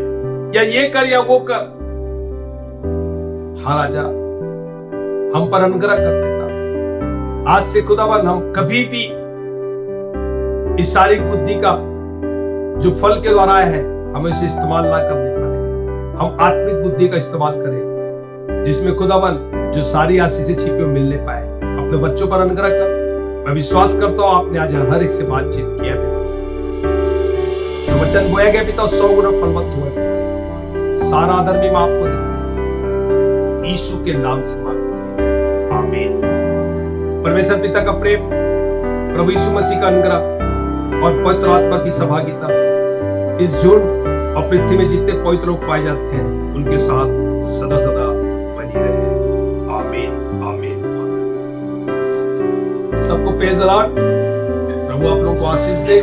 या ये कर या वो कर। हाँ राजा, हम पर अनुग्रह कर पिता, आज से खुदावन हम कभी भी इस शारीरिक बुद्धि का जो फल के द्वारा आया है हम इसे इस्तेमाल ना करने पाए, हम आत्मिक बुद्धि का इस्तेमाल करें, जिसमें खुदावन जो सारी आशीषें छिपी हुई मिलने पाए। अपने बच्चों पर अनुग्रह कर, मैं विश्वास करता हूं आपने आज हर एक से बातचीत किया पिता, जो वचन बोया गया पिता 100 गुना फलवत्त हुआ पिता। सारा आदर भी हम आपको देते हैं, यीशु के नाम से मांगते हैं, आमीन। परमेश्वर पिता का प्रेम, प्रभु यीशु मसीह का अनुग्रह और पवित्र आत्मा की सहभागिता इस झुंड और पृथ्वी में जितने पवित्र लोग पाए जाते हैं उनके साथ सदा सदा बनी रहे। आमीन, आमीन, आमीन। सबको प्रेज़ द लॉर्ड। प्रभु आप लोगों को आशीष दे।